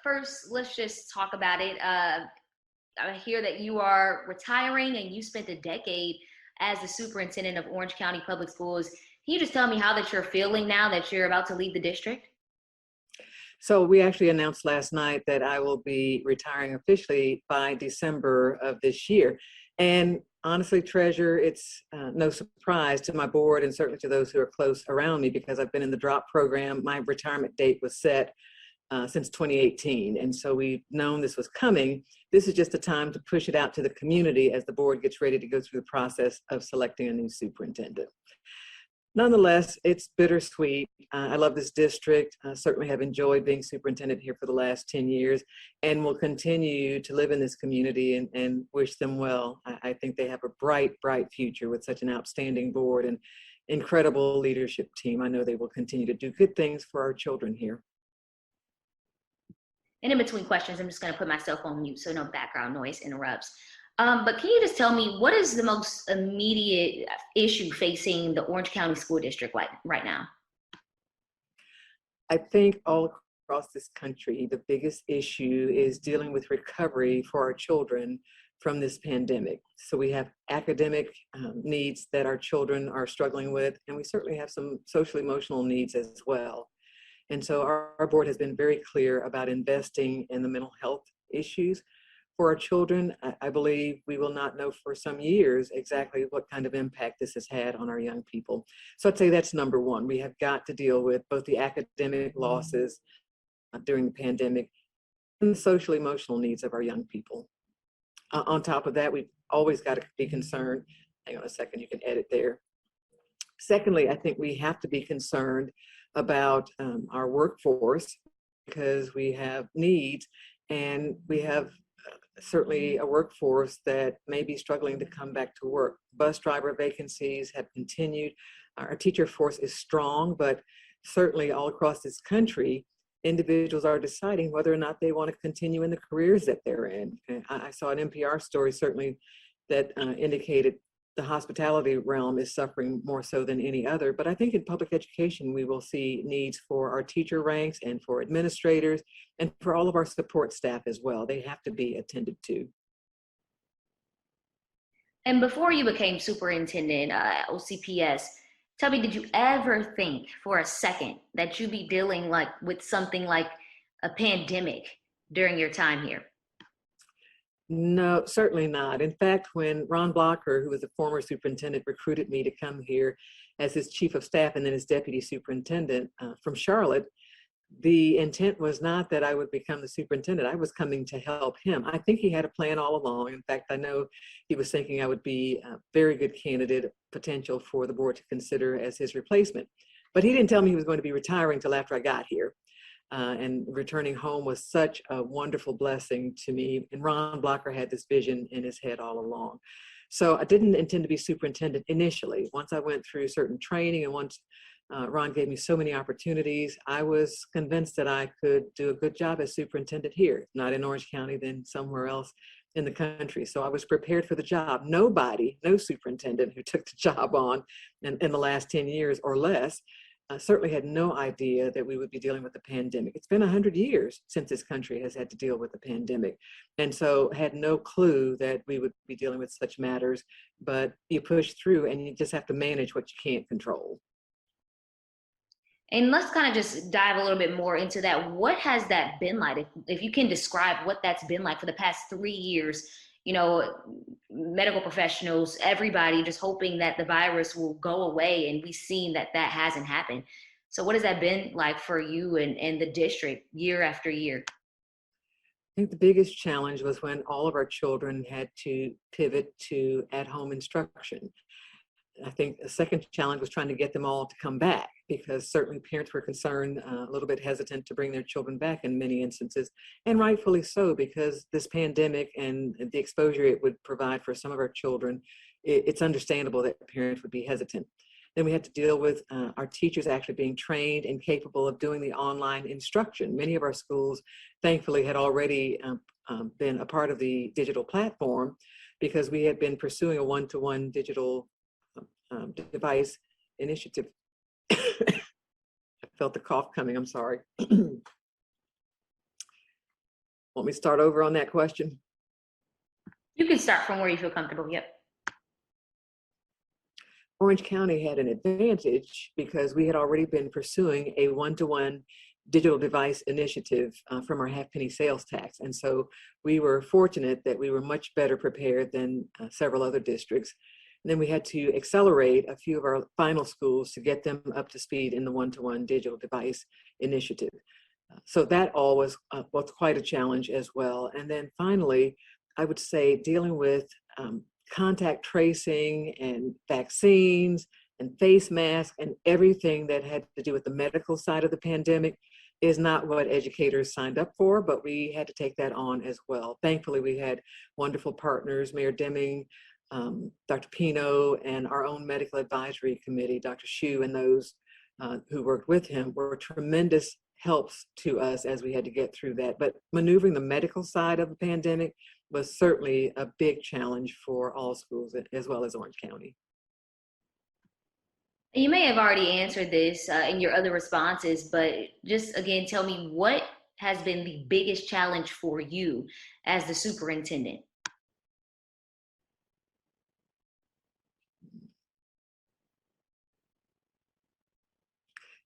first, let's just talk about it. I hear that you are retiring and you spent a decade as the superintendent of Orange County Public Schools. Can you just tell me how that you're feeling now that you're about to leave the district? So we actually announced last night that I will be retiring officially by December of this year. And honestly, Treasurer, it's no surprise to my board and certainly to those who are close around me because I've been in the DROP program. My retirement date was set since 2018. And so we've known this was coming. This is just a time to push it out to the community as the board gets ready to go through the process of selecting a new superintendent. Nonetheless, it's bittersweet. I love this district. I certainly have enjoyed being superintendent here for the last 10 years and will continue to live in this community and wish them well. I think they have a bright, bright future with such an outstanding board and incredible leadership team. I know they will continue to do good things for our children here. And in between questions, I'm just going to put myself on mute so no background noise interrupts. But can you just tell me what is the most immediate issue facing the Orange County School District right now? I think all across this country, the biggest issue is dealing with recovery for our children from this pandemic. So we have academic needs that our children are struggling with, and we certainly have some social emotional needs as well. And so our board has been very clear about investing in the mental health issues for our children. I believe we will not know for some years exactly what kind of impact this has had on our young people. So I'd say that's number one. We have got to deal with both the academic losses during the pandemic and the social emotional needs of our young people. On top of that, we've always got to be concerned. Hang on a second, you can edit there. Secondly, I think we have to be concerned about our workforce because we have needs and we have certainly a workforce that may be struggling to come back to work. Bus driver vacancies have continued. Our teacher force is strong, but certainly all across this country, individuals are deciding whether or not they want to continue in the careers that they're in. And I saw an NPR story certainly that indicated the hospitality realm is suffering more so than any other. But I think in public education, we will see needs for our teacher ranks and for administrators and for all of our support staff as well. They have to be attended to. And before you became superintendent, OCPS, tell me, did you ever think for a second that you'd be dealing with something like a pandemic during your time here? No, certainly not. In fact, when Ron Blocker, who was a former superintendent, recruited me to come here as his chief of staff and then his deputy superintendent from Charlotte, the intent was not that I would become the superintendent. I was coming to help him. I think he had a plan all along. In fact, I know he was thinking I would be a very good candidate, potential for the board to consider as his replacement. But he didn't tell me he was going to be retiring till after I got here. And returning home was such a wonderful blessing to me. And Ron Blocker had this vision in his head all along. So I didn't intend to be superintendent initially. Once I went through certain training and once Ron gave me so many opportunities, I was convinced that I could do a good job as superintendent here, not in Orange County, then somewhere else in the country. So I was prepared for the job. No superintendent who took the job on in the last 10 years or less certainly had no idea that we would be dealing with the pandemic. It's been 100 years since this country has had to deal with the pandemic. And so had no clue that we would be dealing with such matters, but you push through and you just have to manage what you can't control. And let's kind of just dive a little bit more into that. What has that been like? If you can describe what that's been like for the past 3 years, medical professionals, everybody just hoping that the virus will go away, and we've seen that hasn't happened. So what has that been like for you and the district year after year? I think the biggest challenge was when all of our children had to pivot to at-home instruction. I think the second challenge was trying to get them all to come back because certainly parents were concerned, a little bit hesitant to bring their children back in many instances, and rightfully so because this pandemic and the exposure it would provide for some of our children, it's understandable that parents would be hesitant. Then we had to deal with our teachers actually being trained and capable of doing the online instruction. Many of our schools, thankfully, had already been a part of the digital platform because we had been pursuing a one-to-one digital device initiative. I felt the cough coming, I'm sorry. Want me to start over on that question? You can start from where you feel comfortable. Yep. Orange County had an advantage because we had already been pursuing a one-to-one digital device initiative from our half-penny sales tax. And so we were fortunate that we were much better prepared than several other districts. And then we had to accelerate a few of our final schools to get them up to speed in the one-to-one digital device initiative. So that all was quite a challenge as well. And then finally, I would say dealing with contact tracing and vaccines and face masks and everything that had to do with the medical side of the pandemic is not what educators signed up for, but we had to take that on as well. Thankfully, we had wonderful partners, Mayor Deming, Dr. Pino, and our own medical advisory committee, Dr. Hsu, and those who worked with him were tremendous helps to us as we had to get through that. But maneuvering the medical side of the pandemic was certainly a big challenge for all schools as well as Orange County. You may have already answered this in your other responses, but just again, tell me what has been the biggest challenge for you as the superintendent?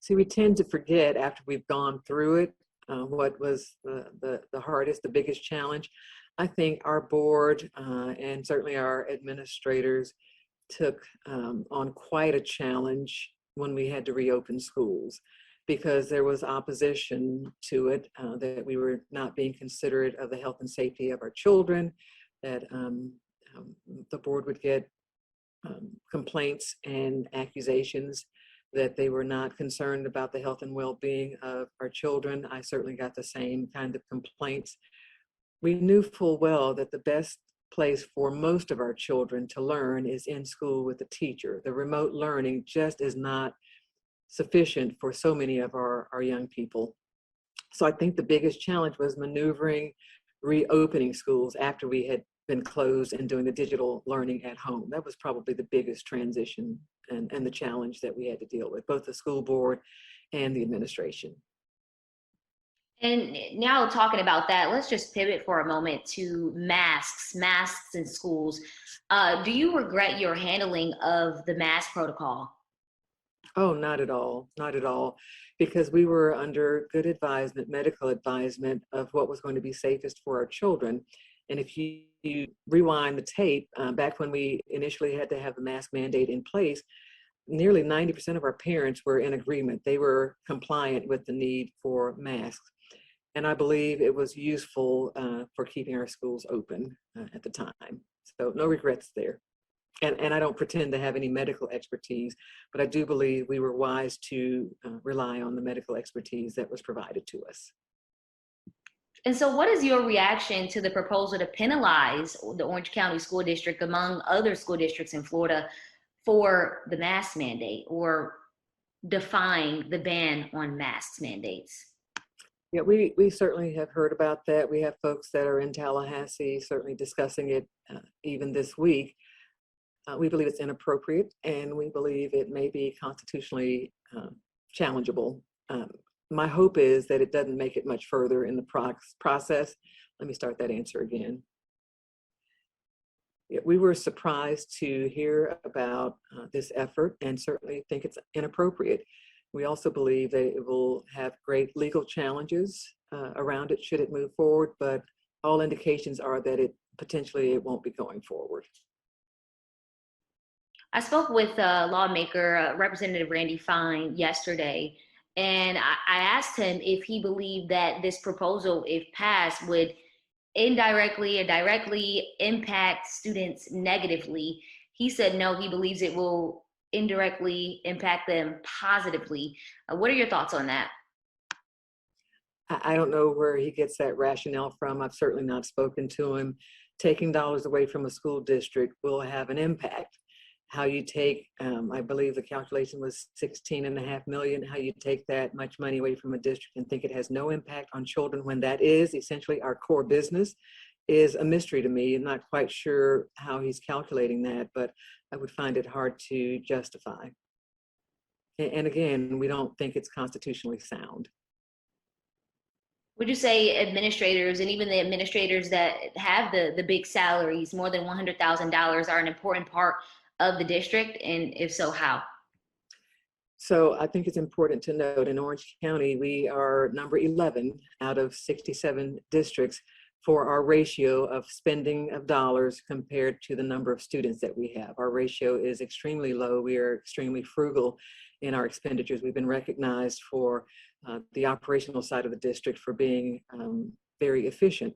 See, we tend to forget after we've gone through it what was the hardest, the biggest challenge. I think our board and certainly our administrators took on quite a challenge when we had to reopen schools, because there was opposition to it, that we were not being considerate of the health and safety of our children, that the board would get complaints and accusations that they were not concerned about the health and well-being of our children. I certainly got the same kind of complaints. We knew full well that the best place for most of our children to learn is in school with the teacher. The remote learning just is not sufficient for so many of our young people. So I think the biggest challenge was maneuvering reopening schools after we had been closed and doing the digital learning at home. That was probably the biggest transition and the challenge that we had to deal with, both the school board and the administration. And now talking about that, let's just pivot for a moment to masks in schools. Do you regret your handling of the mask protocol? Oh, not at all, not at all, because we were under good advisement, medical advisement of what was going to be safest for our children. And if you rewind the tape, back when we initially had to have the mask mandate in place, nearly 90% of our parents were in agreement. They were compliant with the need for masks. And I believe it was useful for keeping our schools open at the time. So no regrets there. And I don't pretend to have any medical expertise, but I do believe we were wise to rely on the medical expertise that was provided to us. And so, what is your reaction to the proposal to penalize the Orange County School District, among other school districts in Florida, for the mask mandate or defying the ban on mask mandates? Yeah, we certainly have heard about that. We have folks that are in Tallahassee certainly discussing it even this week. We believe it's inappropriate, and we believe it may be constitutionally challengeable. My hope is that it doesn't make it much further in the process. Let me start that answer again. Yeah, we were surprised to hear about this effort and certainly think it's inappropriate. We also believe that it will have great legal challenges around it should it move forward, but all indications are that it won't be going forward. I spoke with lawmaker Representative Randy Fine yesterday, and I asked him if he believed that this proposal, if passed, would indirectly or directly impact students negatively. He said no, he believes it will indirectly impact them positively. What are your thoughts on that? I don't know where he gets that rationale from. I've certainly not spoken to him. Taking dollars away from a school district will have an impact. How you take, I believe the calculation was 16.5 million, how you take that much money away from a district and think it has no impact on children when that is essentially our core business is a mystery to me. I'm not quite sure how he's calculating that, but I would find it hard to justify. And again, we don't think it's constitutionally sound. Would you say administrators and even the administrators that have the big salaries, more than $100,000, are an important part of the district? And if so, how? So I think it's important to note in Orange County, we are number 11 out of 67 districts for our ratio of spending of dollars compared to the number of students that we have. Our ratio is extremely low. We are extremely frugal in our expenditures. We've been recognized for the operational side of the district for being very efficient.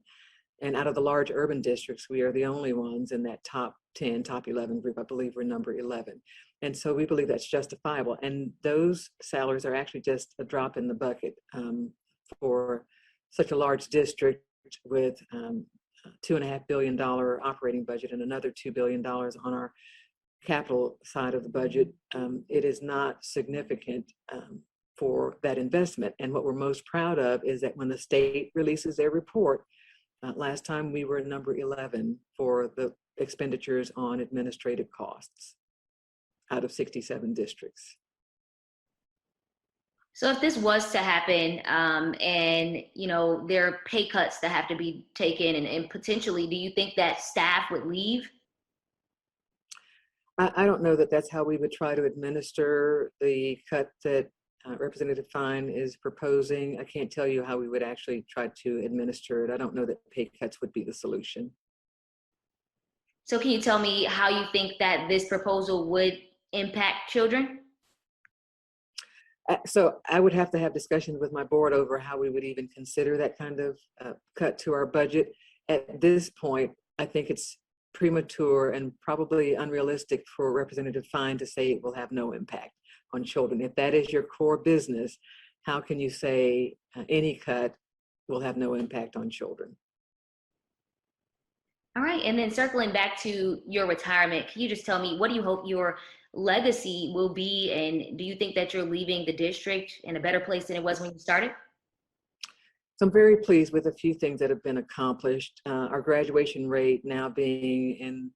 And out of the large urban districts, we are the only ones in that top 10, top 11 group. I believe we're number 11. And so we believe that's justifiable. And those salaries are actually just a drop in the bucket for such a large district with $2.5 billion operating budget and another $2 billion on our capital side of the budget. It is not significant for that investment. And what we're most proud of is that when the state releases their report, last time we were number 11 for the expenditures on administrative costs out of 67 districts. So if this was to happen, and there are pay cuts that have to be taken, and potentially, do you think that staff would leave? I don't know that that's how we would try to administer the cut that Representative Fine is proposing. I can't tell you how we would actually try to administer it. I don't know that pay cuts would be the solution. So can you tell me how you think that this proposal would impact children? So I would have to have discussions with my board over how we would even consider that kind of cut to our budget. At this point, I think it's premature and probably unrealistic for Representative Fine to say it will have no impact on children. If that is your core business, how can you say any cut will have no impact on children? All right, and then circling back to your retirement, can you just tell me, what do you hope your legacy will be, and do you think that you're leaving the district in a better place than it was when you started? So I'm very pleased with a few things that have been accomplished. Our graduation rate now being in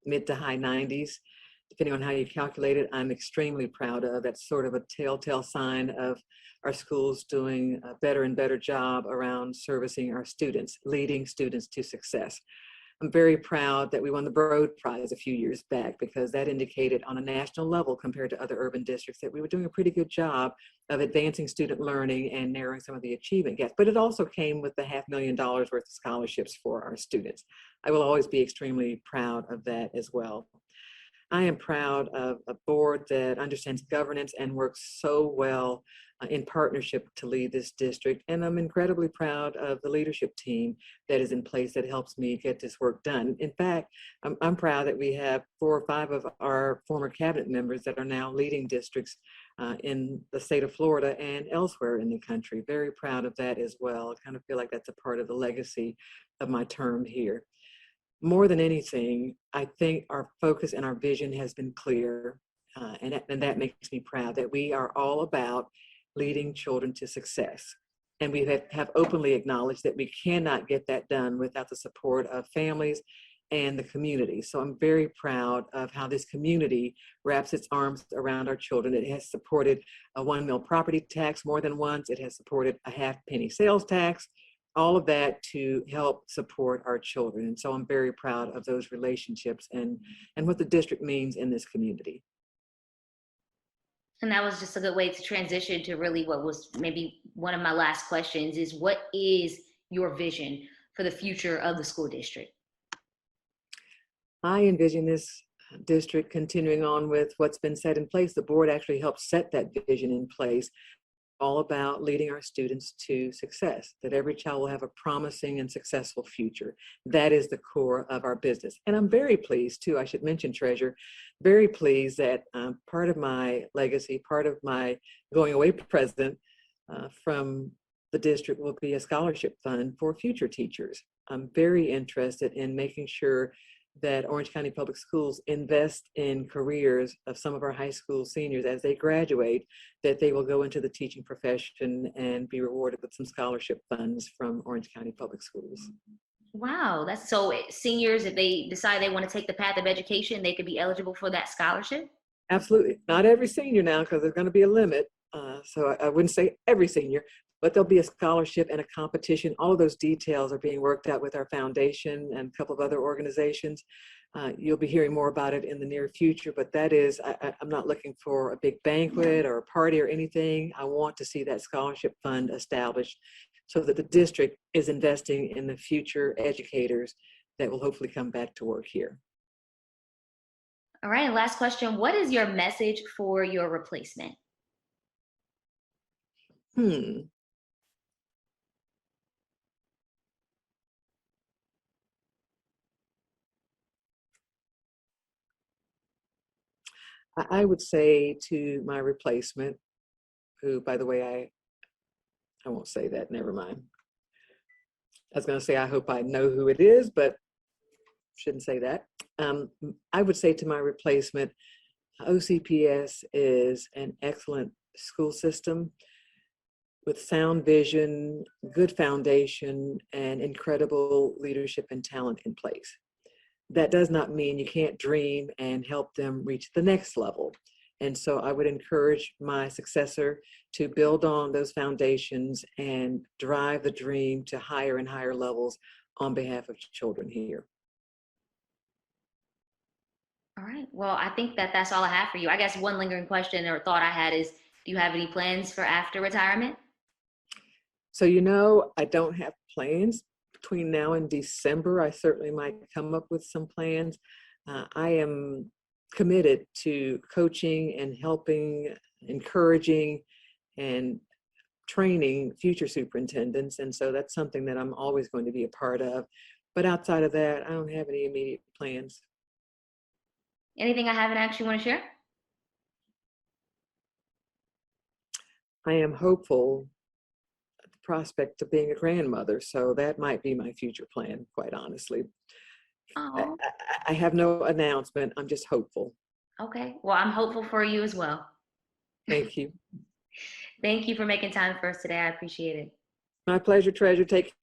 mid to high 90s, depending on how you calculate it, I'm extremely proud of. That's sort of a telltale sign of our schools doing a better and better job around servicing our students, leading students to success. I'm very proud that we won the Broad Prize a few years back, because that indicated on a national level compared to other urban districts that we were doing a pretty good job of advancing student learning and narrowing some of the achievement gaps. But it also came with the $500,000 worth of scholarships for our students. I will always be extremely proud of that as well. I am proud of a board that understands governance and works so well in partnership to lead this district. And I'm incredibly proud of the leadership team that is in place that helps me get this work done. In fact, I'm proud that we have 4 or 5 of our former cabinet members that are now leading districts in the state of Florida and elsewhere in the country. Very proud of that as well. I kind of feel like that's a part of the legacy of my term here. More than anything, I think our focus and our vision has been clear, and that makes me proud that we are all about leading children to success. And we have openly acknowledged that we cannot get that done without the support of families and the community. So I'm very proud of how this community wraps its arms around our children. It has supported a 1 mil property tax more than once. It has supported a half-penny sales tax, all of that to help support our children. And so I'm very proud of those relationships and what the district means in this community. And that was just a good way to transition to really what was maybe one of my last questions, is what is your vision for the future of the school district? I envision this district continuing on with what's been set in place. The board actually helped set that vision in place, all about leading our students to success, that every child will have a promising and successful future. That is the core of our business. And I'm very pleased too, I should mention, Treasurer, very pleased that part of my legacy, part of my going away present from the district will be a scholarship fund for future teachers. I'm very interested in making sure that Orange County Public Schools invest in careers of some of our high school seniors as they graduate, that they will go into the teaching profession and be rewarded with some scholarship funds from Orange County Public Schools. Wow, that's so seniors, if they decide they want to take the path of education, they could be eligible for that scholarship? Absolutely. Not every senior now, because there's going to be a limit. So I wouldn't say every senior, but there'll be a scholarship and a competition. All of those details are being worked out with our foundation and a couple of other organizations. You'll be hearing more about it in the near future, but that is, I'm not looking for a big banquet or a party or anything. I want to see that scholarship fund established so that the district is investing in the future educators that will hopefully come back to work here. All right, last question. What is your message for your replacement? Hmm. I would say to my replacement, who, by the way, I won't say that, never mind. I was going to say, I hope I know who it is, but shouldn't say that. I would say to my replacement, OCPS is an excellent school system with sound vision, good foundation, and incredible leadership and talent in place. That does not mean you can't dream and help them reach the next level. And so I would encourage my successor to build on those foundations and drive the dream to higher and higher levels on behalf of children here. All right. Well, I think that that's all I have for you. I guess one lingering question or thought I had is, do you have any plans for after retirement? So, I don't have plans between now and December. I certainly might come up with some plans. I am committed to coaching and helping, encouraging, and training future superintendents. And so that's something that I'm always going to be a part of. But outside of that, I don't have any immediate plans. Anything I haven't actually want to share? I am hopeful at the prospect of being a grandmother. So that might be my future plan, quite honestly. I, Oh, I have no announcement. I'm just hopeful. okay. Well, I'm hopeful for you as well. Thank you. Thank you for making time for us today. I appreciate it. My pleasure, treasure. Take care.